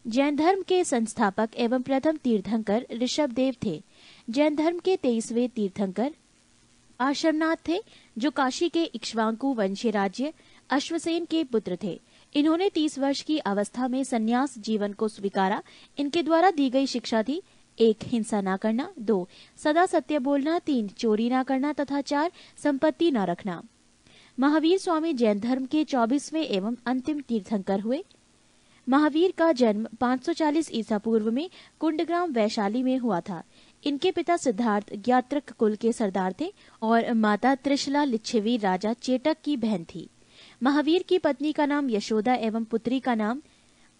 जैन धर्म के संस्थापक एवं प्रथम तीर्थंकर ऋषभदेव थे। जैन धर्म के 23वें तीर्थंकर आश्रमनाथ थे, जो काशी के इक्ष्वाकु वंशीय राज्य अश्वसेन के पुत्र थे। इन्होंने 30 वर्ष की अवस्था में संन्यास जीवन को स्वीकारा। इनके द्वारा दी गई शिक्षा थी: 1. हिंसा न करना, 2. सदा सत्य बोलना, 3. चोरी न करना तथा 4. संपत्ति न रखना। महावीर स्वामी जैन धर्म के 24वें एवं अंतिम तीर्थंकर हुए। महावीर का जन्म 540 ईसा पूर्व में कुंडग्राम वैशाली में हुआ था। इनके पिता सिद्धार्थ ज्ञात्रक कुल के सरदार थे और माता त्रिशला लिच्छवी राजा चेटक की बहन थी। महावीर की पत्नी का नाम यशोदा एवं पुत्री का नाम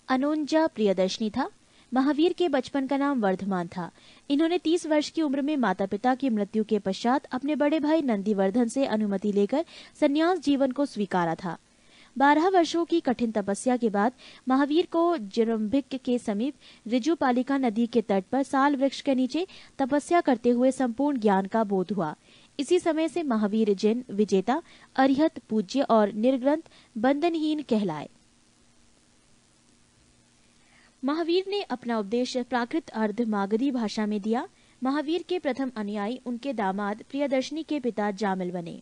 अनोंजा प्रियदर्शनी था। महावीर के बचपन का नाम वर्धमान था। इन्होंने 30 वर्ष की उम्र में माता पिता की मृत्यु के पश्चात अपने बड़े भाई नंदीवर्धन से अनुमति लेकर संन्यास जीवन को स्वीकारा था। 12 वर्षों की कठिन तपस्या के बाद महावीर को जिरम्भिक के समीप ऋजुपालिका नदी के तट पर साल वृक्ष के नीचे तपस्या करते हुए संपूर्ण ज्ञान का बोध हुआ। इसी समय से महावीर जिन विजेता, अरिहत, पूज्य और निर्ग्रंथ बंधनहीन कहलाए। महावीर ने अपना उपदेश प्राकृत अर्ध मागधी भाषा में दिया। महावीर के प्रथम अनुयायी उनके दामाद प्रियदर्शनी के पिता जामिल बने।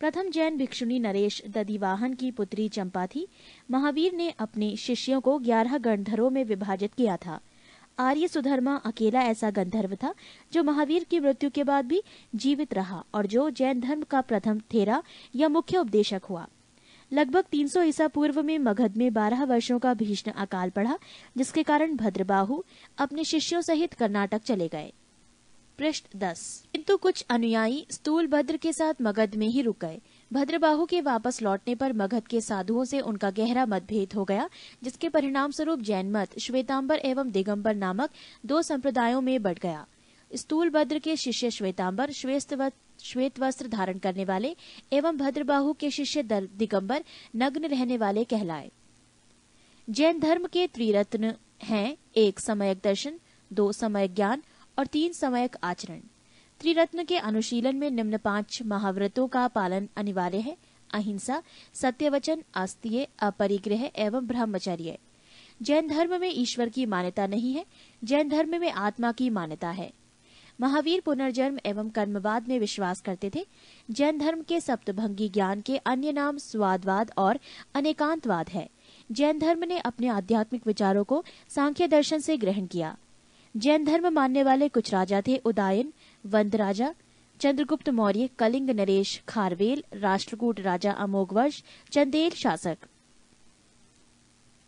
प्रथम जैन भिक्षुणी नरेश दधिवाहन की पुत्री चंपा थी। महावीर ने अपने शिष्यों को 11 गंधर्वों में विभाजित किया था। आर्य सुधर्मा अकेला ऐसा गंधर्व था जो महावीर की मृत्यु के बाद भी जीवित रहा और जो जैन धर्म का प्रथम थेरा या मुख्य उपदेशक हुआ। लगभग 300 ईसा पूर्व में मगध में 12 वर्षों का भीषण अकाल पड़ा, जिसके कारण भद्रबाहु अपने शिष्यों सहित कर्नाटक चले गए। पृष्ठ 10। किंतु कुछ अनुयायी स्थूलभद्र के साथ मगध में ही रुक गए। भद्रबाहु के वापस लौटने पर मगध के साधुओं से उनका गहरा मतभेद हो गया, जिसके परिणाम स्वरूप जैन मत श्वेतांबर एवं दिगंबर नामक 2 संप्रदायों में बढ़ गया। स्थूलभद्र के शिष्य श्वेतांबर श्वेत वस्त्र धारण करने वाले एवं भद्रबाहु के शिष्य दिगंबर नग्न रहने वाले कहलाए। जैन धर्म के त्रिरत्न हैं: 1. सम्यक दर्शन, 2. सम्यक ज्ञान और 3. सम्यक आचरण। त्रिरत्न के अनुशीलन में निम्न 5 महाव्रतों का पालन अनिवार्य है: अहिंसा, सत्यवचन, अस्तेय, अपरिग्रह एवं ब्रह्मचर्य। जैन धर्म में ईश्वर की मान्यता नहीं है। जैन धर्म में आत्मा की मान्यता है। महावीर पुनर्जन्म एवं कर्मवाद में विश्वास करते थे। जैन धर्म के सप्तभंगी ज्ञान के अन्य नाम स्वादवाद और अनेकांतवाद है। जैन धर्म ने अपने आध्यात्मिक विचारों को सांख्य दर्शन से ग्रहण किया। जैन धर्म मानने वाले कुछ राजा थे: उदयन, वंद राजा, चंद्रगुप्त मौर्य, कलिंग नरेश खारवेल, राष्ट्रकूट राजा अमोघवर्ष, चंदेल शासक।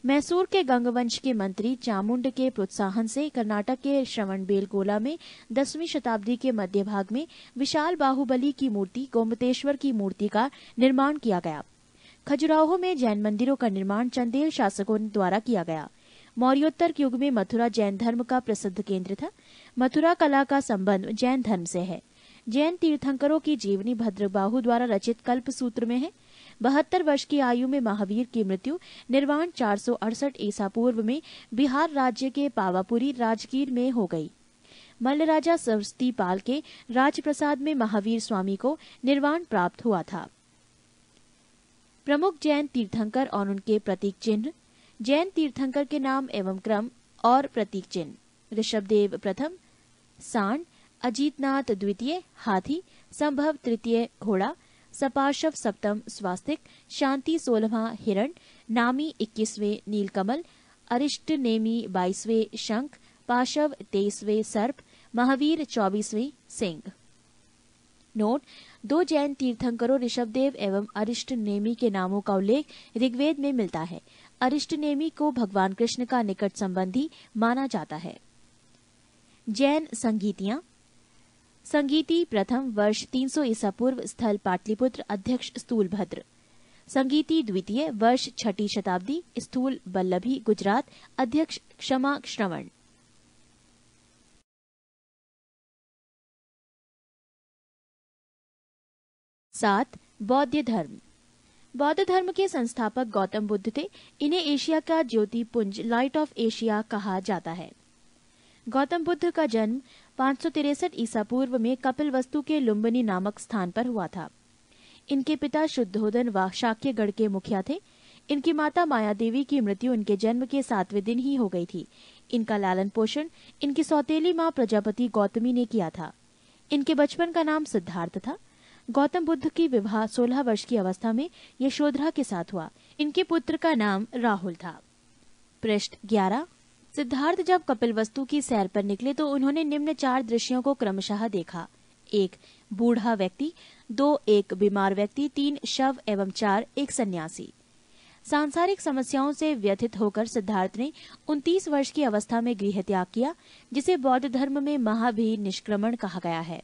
मैसूर के गंगवंश के मंत्री चामुंड के प्रोत्साहन से कर्नाटक के श्रवणबेलगोला में 10वीं शताब्दी के मध्य भाग में विशाल बाहुबली की मूर्ति गोमतेश्वर की मूर्ति का निर्माण किया गया। खजुराहो में जैन मंदिरों का निर्माण चंदेल शासकों द्वारा किया गया। मौर्योत्तर युग में मथुरा जैन धर्म का प्रसिद्ध केंद्र था। मथुरा कला का संबंध जैन धर्म से है। जैन तीर्थंकरों की जीवनी भद्रबाहु द्वारा रचित कल्प सूत्र में है। 72 वर्ष की आयु में महावीर की मृत्यु निर्वाण 468 ईसा पूर्व में बिहार राज्य के पावापुरी राजगीर में हो गई। मल्ल राजा सरस्वतीपाल के राजप्रसाद में महावीर स्वामी को निर्वाण प्राप्त हुआ था। प्रमुख जैन तीर्थंकर और उनके प्रतीक चिन्ह। जैन तीर्थंकर के नाम एवं क्रम और प्रतीक चिन्ह: ऋषभदेव प्रथम सांड, अजीतनाथ द्वितीय हाथी, संभव तृतीय घोड़ा, सपार्शव सप्तम स्वास्तिक, शांति 16वां हिरण, नामी 21वें नीलकमल, अरिष्ट नेमी 22वें शंख, पाशव 23वें सर्प, महावीर 24वें सिंह। नोट: 2 जैन तीर्थंकरों ऋषभदेव एवं अरिष्ट नेमी के नामों का उल्लेख ऋग्वेद में मिलता है। अरिष्ट नेमी को भगवान कृष्ण का निकट संबंधी माना जाता है। जैन संगीतियां। संगीति प्रथम वर्ष 300 ईसा पूर्व, स्थल पाटलिपुत्र, अध्यक्ष स्थूलभद्र। संगीति द्वितीय वर्ष 6ठी शताब्दी, स्थूल बल्लभी गुजरात, अध्यक्ष क्षमा श्रवण। सात बौद्ध धर्म। बौद्ध धर्म के संस्थापक गौतम बुद्ध थे। इन्हें एशिया का ज्योतिपुंज लाइट ऑफ एशिया कहा जाता है। गौतम बुद्ध का जन्म 563 ईसा पूर्व में कपिलवस्तु के लुम्बिनी नामक स्थान पर हुआ था। इनके पिता शुद्धोधन व शाक्यगढ़ के मुखिया थे। इनकी माता माया देवी की मृत्यु इनके जन्म के 7वें दिन ही हो गई थी। इनका लालन पोषण इनकी सौतेली माँ प्रजापति गौतमी ने किया था। इनके बचपन का नाम सिद्धार्थ था। गौतम बुद्ध की विवाह 16 वर्ष की अवस्था में यशोधरा के साथ हुआ। इनके पुत्र का नाम राहुल था। पृष्ठ 11। सिद्धार्थ जब कपिलवस्तु की सैर पर निकले तो उन्होंने निम्न 4 दृश्यों को क्रमशः देखा। 1 बूढ़ा व्यक्ति, 2 एक बीमार व्यक्ति, 3 शव एवं 4 एक सन्यासी। सांसारिक समस्याओं से व्यथित होकर सिद्धार्थ ने 29 वर्ष की अवस्था में गृह त्याग किया, जिसे बौद्ध धर्म में महाभिनिष्क्रमण कहा गया है।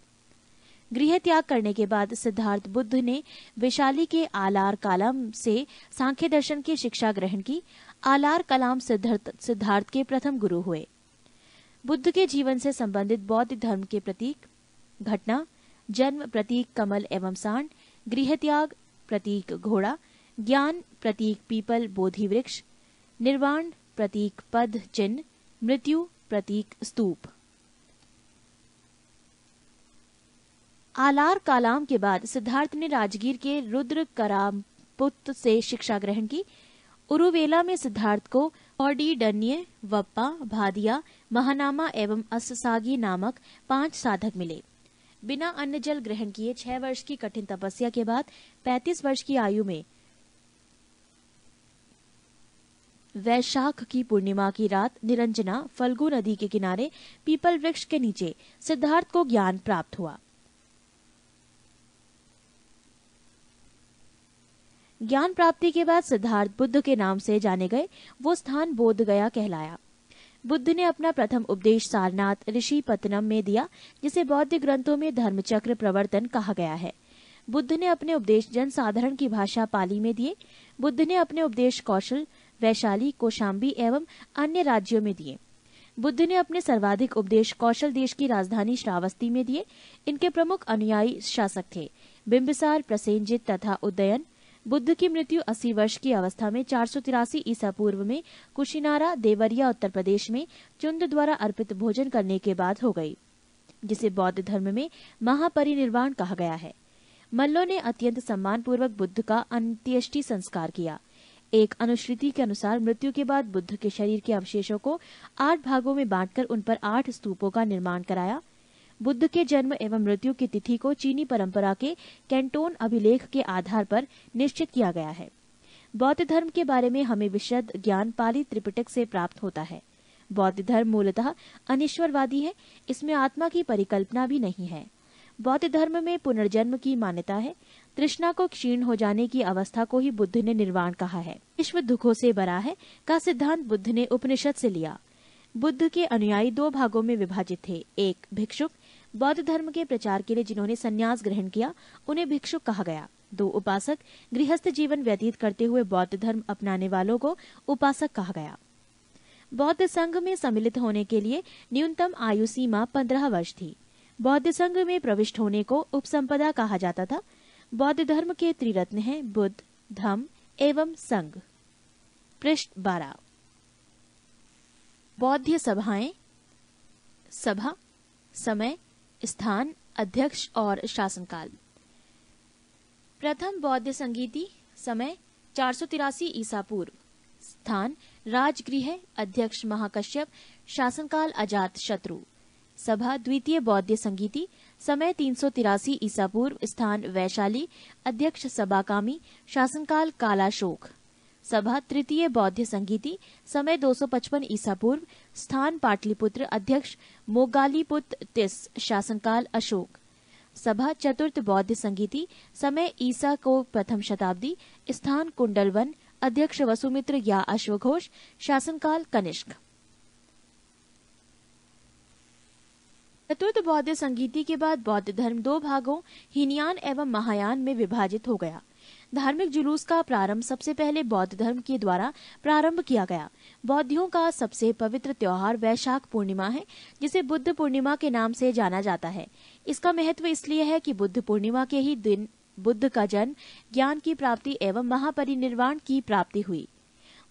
गृह त्याग करने के बाद सिद्धार्थ बुद्ध ने वैशाली के आलार कालाम से सांख्य दर्शन की शिक्षा ग्रहण की। आलार कलाम सिद्धार्थ के प्रथम गुरु हुए। बुद्ध के जीवन से संबंधित बौद्ध धर्म के प्रतीक घटना: जन्म प्रतीक कमल एवं सांड, गृह त्याग प्रतीक घोड़ा, ज्ञान प्रतीक पीपल बोधि वृक्ष, निर्वाण प्रतीक पद चिन्ह, मृत्यु प्रतीक स्तूप। आलार कालाम के बाद सिद्धार्थ ने राजगीर के रुद्र करापुत से शिक्षा ग्रहण की। उरुवेला में सिद्धार्थ को औडीडन्य, वप्पा, भादिया, महानामा एवं अस्सागी नामक 5 साधक मिले। बिना अन्न जल ग्रहण किए 6 वर्ष की कठिन तपस्या के बाद 35 वर्ष की आयु में वैशाख की पूर्णिमा की रात निरंजना फल्गु नदी के किनारे पीपल वृक्ष के नीचे सिद्धार्थ को ज्ञान प्राप्त हुआ। ज्ञान प्राप्ति के बाद सिद्धार्थ बुद्ध के नाम से जाने गए। वो स्थान बोध गया कहलाया। बुद्ध ने अपना प्रथम उपदेश सारनाथ ऋषि पत्तनम में दिया, जिसे बौद्ध ग्रंथों में धर्मचक्र प्रवर्तन कहा गया है। बुद्ध ने अपने उपदेश जनसाधारण की भाषा पाली में दिए। बुद्ध ने अपने उपदेश कौशल, वैशाली, कौशाम्बी एवं अन्य राज्यों में दिए। बुद्ध ने अपने सर्वाधिक उपदेश कौशल देश की राजधानी श्रावस्ती में दिए। इनके प्रमुख अनुयायी शासक थे बिंबिसार, प्रसेनजित तथा उदयन। बुद्ध की मृत्यु 80 वर्ष की अवस्था में 483 ईसा पूर्व में कुशिनारा, देवरिया, उत्तर प्रदेश में चुंद द्वारा अर्पित भोजन करने के बाद हो गई, जिसे बौद्ध धर्म में महापरिनिर्वाण कहा गया है। मल्लों ने अत्यंत सम्मानपूर्वक बुद्ध का अंत्येष्टि संस्कार किया। एक अनुश्रुति के अनुसार मृत्यु के बाद बुद्ध के शरीर के अवशेषों को 8 भागों में बांटकर उन पर 8 स्तूपों का निर्माण कराया। बुद्ध के जन्म एवं मृत्यु की तिथि को चीनी परंपरा के कैंटोन अभिलेख के आधार पर निश्चित किया गया है। बौद्ध धर्म के बारे में हमें विशद ज्ञान पाली त्रिपिटक से प्राप्त होता है। बौद्ध धर्म मूलतः अनिश्वरवादी है। इसमें आत्मा की परिकल्पना भी नहीं है। बौद्ध धर्म में पुनर्जन्म की मान्यता है। तृष्णा को क्षीण हो जाने की अवस्था को ही बुद्ध ने निर्वाण कहा है। विश्व दुखों से बरा है का सिद्धांत बुद्ध ने उपनिषद से लिया। बुद्ध के अनुयायी 2 भागों में विभाजित थे। एक भिक्षुक, बौद्ध धर्म के प्रचार के लिए जिन्होंने संन्यास ग्रहण किया उन्हें भिक्षुक कहा गया। 2 उपासक, गृहस्थ जीवन व्यतीत करते हुए बौद्ध धर्म अपनाने वालों को उपासक कहा गया। बौद्ध संघ में सम्मिलित होने के लिए न्यूनतम आयु सीमा 15 वर्ष थी। बौद्ध संघ में प्रविष्ट होने को उपसंपदा कहा जाता था। बौद्ध धर्म के त्रिरत्न हैं बुद्ध, धम्म एवं संघ। पृष्ठ 12। बौद्ध सभाएं: सभा, समय, स्थान, अध्यक्ष और शासनकाल। प्रथम बौद्ध संगीति, समय 483 ईसा पूर्व, स्थान राजगृह, अध्यक्ष महाकश्यप, शासनकाल अजात शत्रु। सभा द्वितीय बौद्ध संगीति, समय 383 ईसा पूर्व, स्थान वैशाली, अध्यक्ष सबाकामी, शासनकाल कालाशोक। सभा तृतीय बौद्ध संगीति, समय 255 ईसा पूर्व, स्थान पाटलिपुत्र, अध्यक्ष मोगालीपुत तिस, शासनकाल अशोक। सभा चतुर्थ बौद्ध संगीति, समय ईसा को प्रथम शताब्दी, स्थान कुंडलवन, अध्यक्ष वसुमित्र या अश्वघोष, शासनकाल कनिष्क। चतुर्थ बौद्ध संगीति के बाद बौद्ध धर्म 2 भागों हीनयान एवं महायान में विभाजित हो गया। धार्मिक जुलूस का प्रारंभ सबसे पहले बौद्ध धर्म के द्वारा प्रारंभ किया गया। बौद्धियों का सबसे पवित्र त्योहार वैशाख पूर्णिमा है, जिसे बुद्ध पूर्णिमा के नाम से जाना जाता है। इसका महत्व इसलिए है कि बुद्ध पूर्णिमा के ही दिन बुद्ध का जन्म, ज्ञान की प्राप्ति एवं महापरिनिर्वाण की प्राप्ति हुई।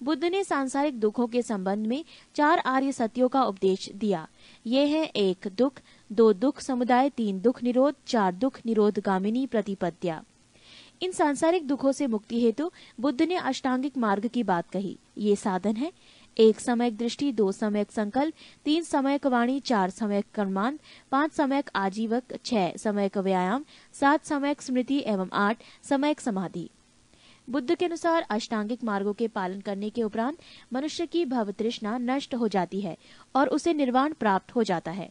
बुद्ध ने सांसारिक दुखों के संबंध में 4 आर्य सत्यों का उपदेश दिया। ये हैं 1 दुख, 2 दुख समुदाय, 3 दुख निरोध, 4 दुख निरोध गामिनी प्रतिपद्या। इन सांसारिक दुखों से मुक्ति हेतु बुद्ध ने अष्टांगिक मार्ग की बात कही। ये साधन है: 1 समयक दृष्टि, 2 समयक संकल्प, 3 समयक वाणी, 4 समयक कर्मांत, 5 समयक आजीवक, 6 समयक व्यायाम, 7 समयक स्मृति एवं 8 समयक समाधि। बुद्ध के अनुसार अष्टांगिक मार्गों के पालन करने के उपरांत मनुष्य की भव तृष्णा नष्ट हो जाती है और उसे निर्वाण प्राप्त हो जाता है।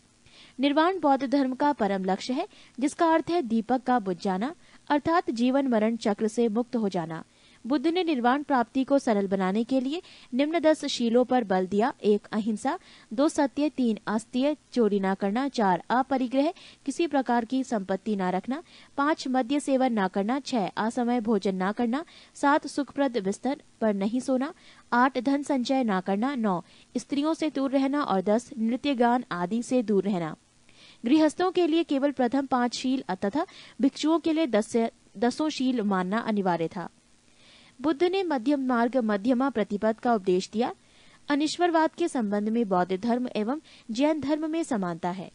निर्वाण बौद्ध धर्म का परम लक्ष्य है, जिसका अर्थ है दीपक का बुझ जाना, अर्थात जीवन मरण चक्र से मुक्त हो जाना। बुद्ध ने निर्वाण प्राप्ति को सरल बनाने के लिए निम्न 10 शीलों पर बल दिया: 1 अहिंसा, 2 सत्य, 3 अस्तेय, चोरी न करना, 4 अपरिग्रह, किसी प्रकार की संपत्ति न रखना, 5 मद्य सेवन न करना, 6 असमय भोजन न करना, 7 सुखप्रद बिस्तर पर नहीं सोना, 8 धन संचय न करना, 9 स्त्रियों से दूर रहना और 10 नृत्य गान आदि से दूर रहना। गृहस्थों के लिए केवल प्रथम 5 शील तथा भिक्षुओं के लिए 10 शील मानना अनिवार्य था। बुद्ध ने मध्यम मार्ग, मध्यमा प्रतिपद का उपदेश दिया। अनिश्वरवाद के संबंध में बौद्ध धर्म एवं जैन धर्म में समानता है।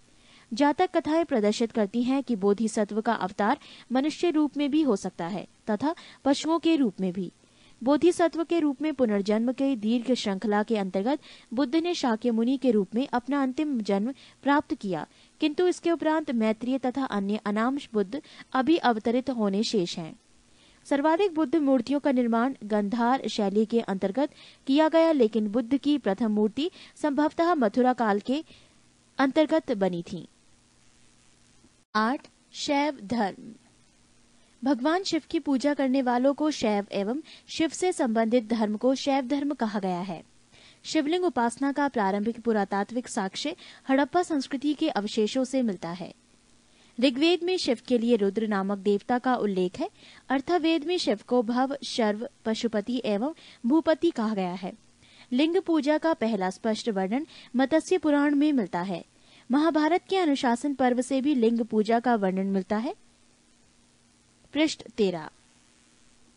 जातक कथाएं प्रदर्शित करती हैं कि बोधिसत्व का अवतार मनुष्य रूप में भी हो सकता है तथा पशुओं के रूप में भी। बोधिसत्व के रूप में पुनर्जन्म के दीर्घ श्रृंखला के अंतर्गत बुद्ध ने शाक्य मुनि के रूप में अपना अंतिम जन्म प्राप्त किया, किंतु इसके उपरांत मैत्रेय तथा अन्य अनामश बुद्ध अभी अवतरित होने शेष हैं। सर्वाधिक बुद्ध मूर्तियों का निर्माण गंधार शैली के अंतर्गत किया गया, लेकिन बुद्ध की प्रथम मूर्ति संभवतः मथुरा काल के अंतर्गत बनी थी। 8 शैव धर्म। भगवान शिव की पूजा करने वालों को शैव एवं शिव से संबंधित धर्म को शैव धर्म कहा गया है। शिवलिंग उपासना का प्रारंभिक पुरातात्विक साक्ष्य हड़प्पा संस्कृति के अवशेषों से मिलता है। ऋग्वेद में शिव के लिए रुद्र नामक देवता का उल्लेख है। अर्थवेद में शिव को भव, शर्व, पशुपति एवं भूपति कहा गया है। लिंग पूजा का पहला स्पष्ट वर्णन मत्स्य पुराण में मिलता है। महाभारत के अनुशासन पर्व से भी लिंग पूजा का वर्णन मिलता है। पृष्ठ 13।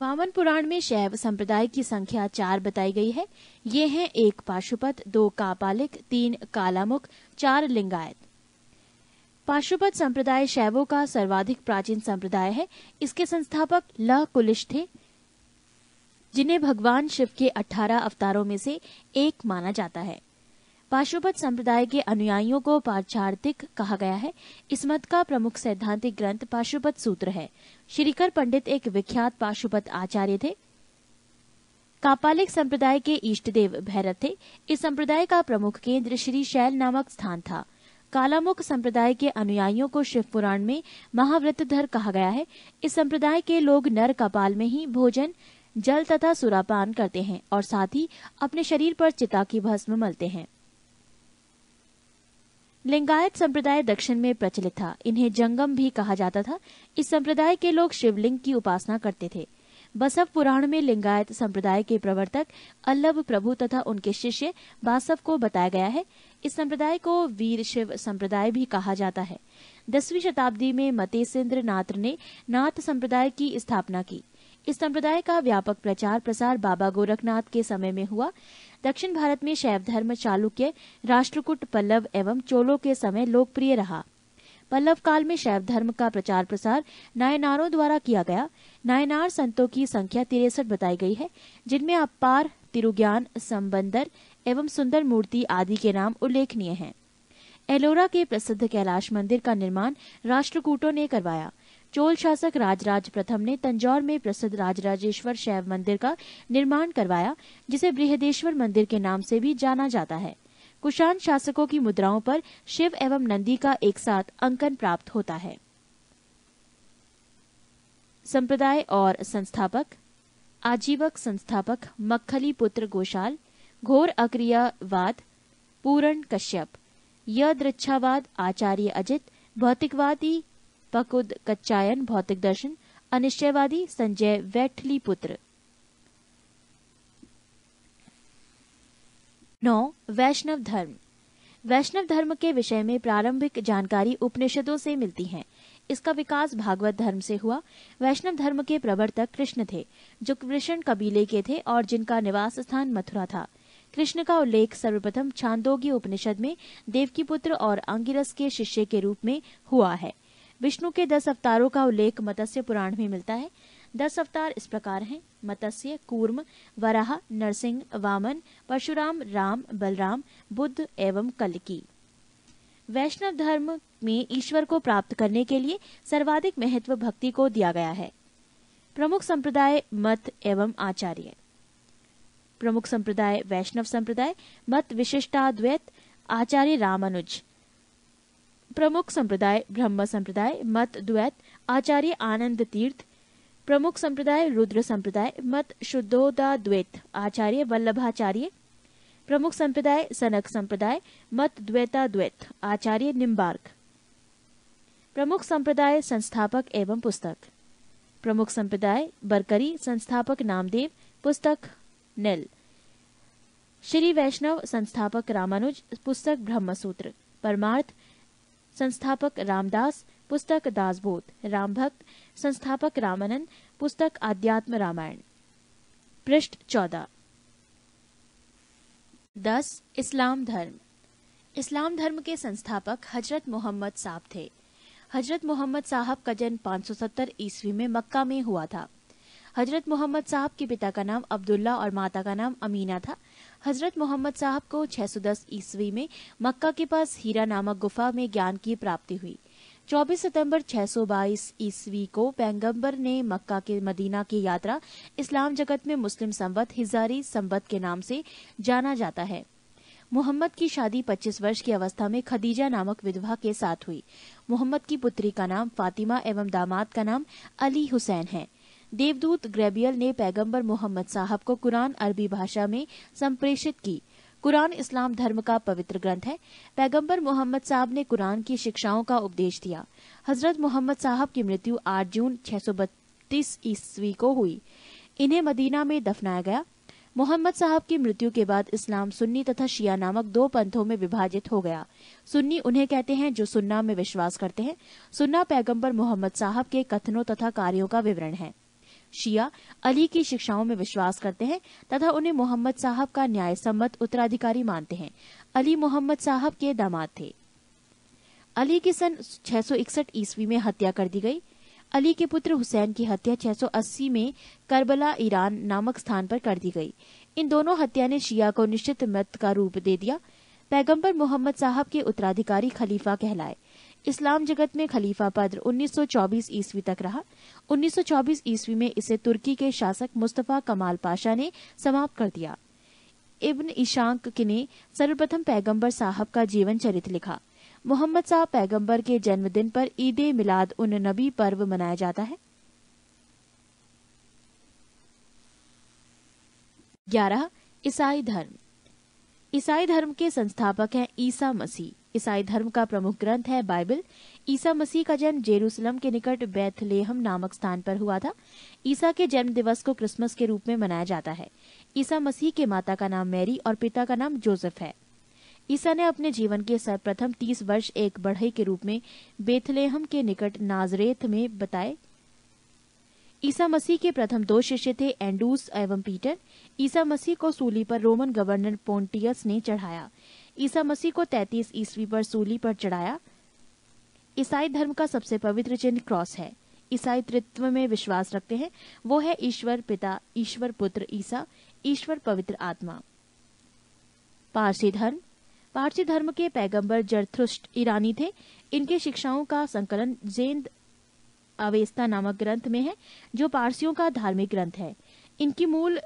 वामन पुराण में शैव संप्रदाय की संख्या 4 बताई गई है। ये हैं 1 पाशुपत, 2 कापालिक, 3 कालामुख, 4 लिंगायत। पाशुपत संप्रदाय शैवों का सर्वाधिक प्राचीन संप्रदाय है। इसके संस्थापक लह कुलिश थे, जिन्हें भगवान शिव के 18 अवतारों में से एक माना जाता है। पाशुपत संप्रदाय के अनुयायियों को पाशार्थिक कहा गया है। इस मत का प्रमुख सैद्धांतिक ग्रंथ पाशुपत सूत्र है। श्रीकर पंडित एक विख्यात पाशुपत आचार्य थे। कापालिक संप्रदाय के इष्टदेव भैरव थे। इस संप्रदाय का प्रमुख केंद्र श्री शैल नामक स्थान था। कालामुख संप्रदाय के अनुयायियों को शिव पुराण में महाव्रतधर कहा गया है। इस संप्रदाय के लोग नर कपाल में ही भोजन, जल तथा सुरापान करते हैं और साथ ही अपने शरीर पर चिता की भस्म मलते हैं। लिंगायत संप्रदाय दक्षिण में प्रचलित था। इन्हें जंगम भी कहा जाता था। इस संप्रदाय के लोग शिवलिंग की उपासना करते थे। बसव पुराण में लिंगायत संप्रदाय के प्रवर्तक अल्लभ प्रभु तथा उनके शिष्य बासव को बताया गया है। इस संप्रदाय को वीर शिव संप्रदाय भी कहा जाता है। 10वीं शताब्दी में मतेसिंद्र नाथ ने नाथ संप्रदाय की स्थापना की। इस संप्रदाय का व्यापक प्रचार प्रसार बाबा गोरखनाथ के समय में हुआ। दक्षिण भारत में शैव धर्म चालुक्य, राष्ट्रकूट, पल्लव एवं चोलों के समय लोकप्रिय रहा। पल्लव काल में शैव धर्म का प्रचार प्रसार नायनारों द्वारा किया गया। नायनार संतों की संख्या 63 बताई गई है, जिनमें अपार, तिरुज्ञान, संबंदर एवं सुंदर मूर्ति आदि के नाम उल्लेखनीय हैं। एलोरा के प्रसिद्ध कैलाश मंदिर का निर्माण राष्ट्रकूटों ने करवाया। चोल शासक राजराज प्रथम ने तंजौर में प्रसिद्ध राजराजेश्वर शैव मंदिर का निर्माण करवाया, जिसे बृहदेश्वर मंदिर के नाम से भी जाना जाता है। कुषाण शासकों की मुद्राओं पर शिव एवं नंदी का एक साथ अंकन प्राप्त होता है। संप्रदाय और संस्थापक। आजीवक संस्थापक मक्खली पुत्र गोशाल, घोर अक्रियावाद पूरण कश्यप, यदृच्छावाद आचार्य अजित, भौतिकवादी पकुद कच्चायन, भौतिक दर्शन अनिश्चयवादी संजय वैठली पुत्र। 9 वैष्णव धर्म। वैष्णव धर्म के विषय में प्रारंभिक जानकारी उपनिषदों से मिलती है। इसका विकास भागवत धर्म से हुआ। वैष्णव धर्म के प्रवर्तक कृष्ण थे, जो कृष्ण कबीले के थे और जिनका निवास स्थान मथुरा था। कृष्ण का उल्लेख सर्वप्रथम छांदोग्य उपनिषद में देवकी पुत्र और अंगिरस के शिष्य के रूप में हुआ है। विष्णु के 10 अवतारों का उल्लेख मत्स्य पुराण में मिलता है। 10 अवतार इस प्रकार हैं: मत्स्य, कूर्म, वराह, नरसिंह, वामन, परशुराम, राम, बलराम, बुद्ध एवं कल्की। वैष्णव धर्म में ईश्वर को प्राप्त करने के लिए सर्वाधिक महत्व भक्ति को दिया गया है। प्रमुख संप्रदाय, मत एवं आचार्य। प्रमुख संप्रदाय वैष्णव संप्रदाय, मत विशिष्टाद्वैत, आचार्य रामानुज। प्रमुख संप्रदाय ब्रह्म संप्रदाय, मत द्वैत, आचार्य आनंद तीर्थ। प्रमुख संप्रदाय रुद्र संप्रदाय, मत शुद्धोदाद्वैत, आचार्य वल्लभाचार्य। प्रमुख संप्रदाय सनक संप्रदाय, मत द्वैताद्वैत, आचार्य निम्बार्क। प्रमुख संप्रदाय संस्थापक एवं पुस्तक। प्रमुख संप्रदाय बरकरी, संस्थापक नामदेव, पुस्तक नेल। श्री वैष्णव संस्थापक रामानुज, पुस्तक ब्रह्मसूत्र। परमार्थ संस्थापक रामदास, पुस्तक दासबोध। राम भक्त संस्थापक रामानंद, पुस्तक आध्यात्म रामायण। पृष्ठ 14। 10. इस्लाम धर्म। इस्लाम धर्म के संस्थापक हजरत मोहम्मद साहब थे। हजरत मोहम्मद साहब का जन्म 570 ईस्वी में मक्का में हुआ था। हजरत मोहम्मद साहब के पिता का नाम अब्दुल्ला और माता का नाम अमीना था। हजरत मोहम्मद साहब को 610 ईस्वी में मक्का के पास हीरा नामक गुफा में ज्ञान की प्राप्ति हुई। 24 सितंबर 622 ईस्वी को पैगंबर ने मक्का के मदीना की यात्रा इस्लाम जगत में मुस्लिम संवत हिजारी संवत के नाम से जाना जाता है। मोहम्मद की शादी 25 वर्ष की अवस्था में खदीजा नामक विधवा के साथ हुई। मोहम्मद की पुत्री का नाम फातिमा एवं दामाद का नाम अली हुसैन है। देवदूत ग्रेबियल ने पैगंबर मोहम्मद साहब को कुरान अरबी भाषा में संप्रेषित की। कुरान इस्लाम धर्म का पवित्र ग्रंथ है। पैगंबर मोहम्मद साहब ने कुरान की शिक्षाओं का उपदेश दिया। हजरत मोहम्मद साहब की मृत्यु 8 जून 632 ईस्वी को हुई। इन्हें मदीना में दफनाया गया। मोहम्मद साहब की मृत्यु के बाद इस्लाम सुन्नी तथा शिया नामक 2 पंथों में विभाजित हो गया। सुन्नी उन्हें कहते हैं जो सुन्ना में विश्वास करते हैं। सुन्ना पैगंबर मोहम्मद साहब के कथनों तथा कार्यों का विवरण है। शिया अली की शिक्षाओं में विश्वास करते हैं तथा उन्हें मोहम्मद साहब का न्याय सम्मत उत्तराधिकारी मानते हैं। अली मोहम्मद साहब के दामाद थे। अली की सन 661 ईस्वी में हत्या कर दी गई। अली के पुत्र हुसैन की हत्या 680 में करबला ईरान नामक स्थान पर कर दी गई। इन दोनों हत्या ने शिया को निश्चित मत का रूप दे दिया। पैगंबर मोहम्मद साहब के उत्तराधिकारी खलीफा कहलाए। इस्लाम जगत में खलीफा पद 1924 ईस्वी तक रहा। 1924 ईस्वी में इसे तुर्की के शासक मुस्तफा कमाल पाशा ने समाप्त कर दिया। इब्न इशाक ने सर्वप्रथम पैगंबर साहब का जीवन चरित्र लिखा। मोहम्मद साहब पैगंबर के जन्मदिन पर ईद मिलाद उन नबी पर्व मनाया जाता है। 11. ईसाई धर्म। ईसाई धर्म के संस्थापक हैं ईसा मसीह। ईसाई धर्म का प्रमुख ग्रंथ है बाइबल। ईसा मसीह का जन्म जेरूसलम के निकट बैथलेहम नामक स्थान पर हुआ था। ईसा के जन्म दिवस को क्रिसमस के रूप में मनाया जाता है। ईसा मसीह के माता का नाम मैरी और पिता का नाम जोसेफ है। ईसा ने अपने जीवन के सर्वप्रथम 30 वर्ष एक बढ़ई के रूप में बैथलेहम के निकट नाजरेथ में बताए। ईसा मसीह के प्रथम 2 शिष्य थे एंडूस एवं पीटर। ईसा मसीह को सूली पर रोमन गवर्नर पोंटियस ने चढ़ाया। ईसा मसीह को 33 ईस्वी पर सूली पर चढ़ाया। ईसाई धर्म का सबसे पवित्र चिन्ह क्रॉस है। ईसाई त्रित्व में विश्वास रखते हैं। वो है ईश्वर पिता, ईश्वर पुत्र ईसा, ईश्वर पवित्र आत्मा। पारसी धर्म। पारसी धर्म के पैगंबर जरथुष्ट्र ईरानी थे। इनके शिक्षाओं का संकलन ज़ेंद अवेस्ता नामक ग्रंथ में है, जो पारसियों का धार्मिक ग्रंथ है। इनकी मूल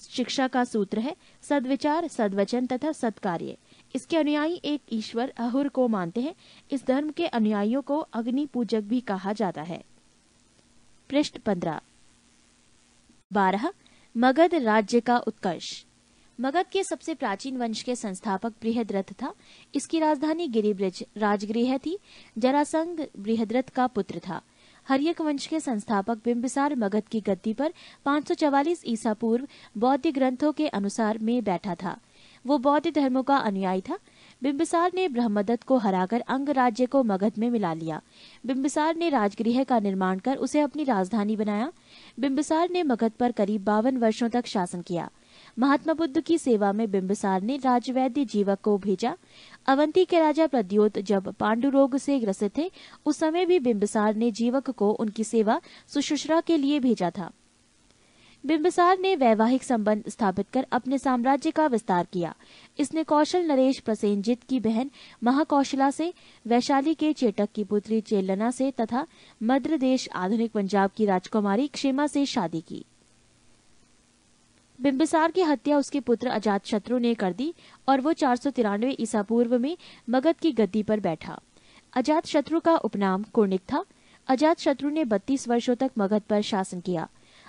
शिक्षा का सूत्र है सद्विचार, सद्वचन तथा सत्कार्य। इसके अनुयायी एक ईश्वर अहुर को मानते हैं। इस धर्म के अनुयायियों को अग्नि पूजक भी कहा जाता है। पृष्ठ 15। 12. मगध राज्य का उत्कर्ष। मगध के सबसे प्राचीन वंश के संस्थापक बृहद्रथ था। इसकी राजधानी गिरिब्रज राजगृह थी। जरासंध बृहद्रथ का पुत्र था। हर्यक वंश के संस्थापक बिंबिसार मगध की गद्दी पर 544 ईसा पूर्व बौद्ध ग्रंथों के अनुसार में बैठा था। वो बौद्ध धर्मों का अनुयायी था। बिंबिसार ने ब्रह्मदत्त को हराकर अंग राज्य को मगध में मिला लिया। बिंबिसार ने राजगृह का निर्माण कर उसे अपनी राजधानी बनाया। बिंबिसार ने मगध पर करीब 52 वर्षों तक शासन किया। महात्मा बुद्ध की सेवा में बिंबिसार ने राजवैद्य जीवक को भेजा। अवंती के राजा प्रद्योत जब पांडु रोग से ग्रसित थे, उस समय भी बिंबिसार ने जीवक को उनकी सेवा सुश्रूषा के लिए भेजा था। बिंबिसार ने वैवाहिक संबंध स्थापित कर अपने साम्राज्य का विस्तार किया। इसने कौशल नरेश प्रसेनजित की बहन महाकौशला से, वैशाली के चेटक की पुत्री चेल्लना से तथा मद्र देश आधुनिक पंजाब की राजकुमारी क्षेमा से शादी की। बिंबिसार की हत्या उसके पुत्र अजातशत्रु ने कर दी और वो 493 ईसा पूर्व में मगध की गद्दी पर बैठा। अजातशत्रु का उपनाम कुर्णिक था। अजातशत्रु ने 32 वर्षों तक मगध पर शासन किया।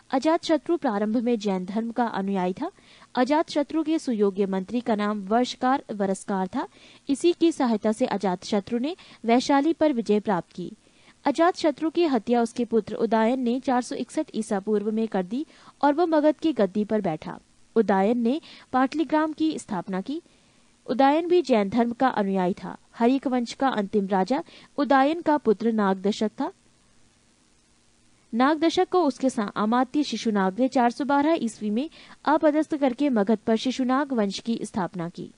अजातशत्रु प्रारंभ में जैन धर्म का अनुयायी था। अजातशत्रु के सुयोग्य मंत्री का नाम वर्षकार वरस्कार था। इसी की सहायता से अजातशत्रु ने वैशाली पर विजय प्राप्त की। अजातशत्रु की हत्या उसके पुत्र उदयन ने 461 ईसा पूर्व में कर दी और वह मगध की गद्दी पर बैठा। उदयन ने पाटलिग्राम की स्थापना की। उदयन भी जैन धर्म का अनुयायी था। हरिक वंश का अंतिम राजा उदयन का पुत्र नागदशक था। नागदशक को उसके अमात्य शिशुनाग ने 412 ईस्वी में अपदस्थ करके मगध पर शिशुनाग वंश की स्थापना की।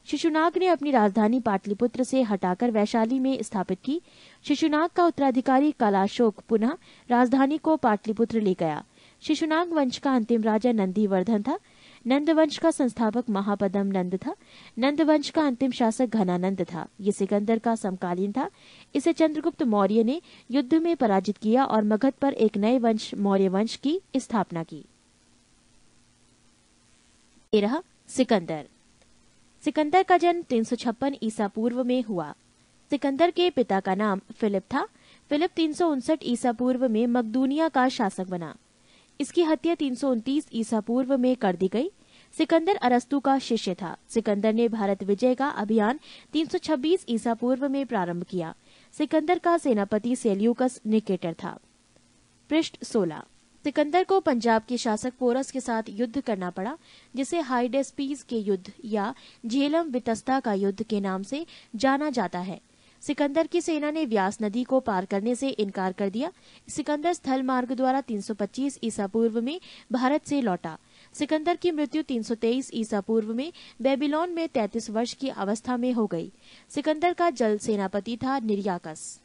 शिशुनाग ने अपनी राजधानी पाटलिपुत्र से हटाकर वैशाली में स्थापित की। शिशुनाग का उत्तराधिकारी कलाशोक पुनः राजधानी को पाटलिपुत्र ले गया। शिशुनाग वंश का अंतिम राजा नंदीवर्धन था। नंद वंश का संस्थापक महापदम नंद था। नंद वंश का अंतिम शासक घनानंद था। ये सिकंदर का समकालीन था। इसे चंद्रगुप्त मौर्य ने युद्ध में पराजित किया और मगध पर एक नए वंश मौर्य वंश की स्थापना की। 13 सिकंदर। सिकंदर का जन्म 356 ईसा पूर्व में हुआ। सिकंदर के पिता का नाम फिलिप था। फिलिप 359 ईसा पूर्व में मकदूनिया का शासक बना। इसकी हत्या 329 ईसा पूर्व में कर दी गई। सिकंदर अरस्तु का शिष्य था। सिकंदर ने भारत विजय का अभियान 326 ईसा पूर्व में प्रारंभ किया। सिकंदर का सेनापति सेल्यूकस निकेटर था। पृष्ठ 16। सिकंदर को पंजाब के शासक पोरस के साथ युद्ध करना पड़ा, जिसे हाइडेस्पीस के युद्ध या झेलम वितस्ता का युद्ध के नाम से जाना जाता है। सिकंदर की सेना ने व्यास नदी को पार करने से इनकार कर दिया। सिकंदर स्थल मार्ग द्वारा 325 ईसा पूर्व में भारत से लौटा। सिकंदर की मृत्यु 323 ईसा पूर्व में बेबीलोन में 33 वर्ष की अवस्था में हो गई। सिकंदर का जल सेनापति था निर्याकस।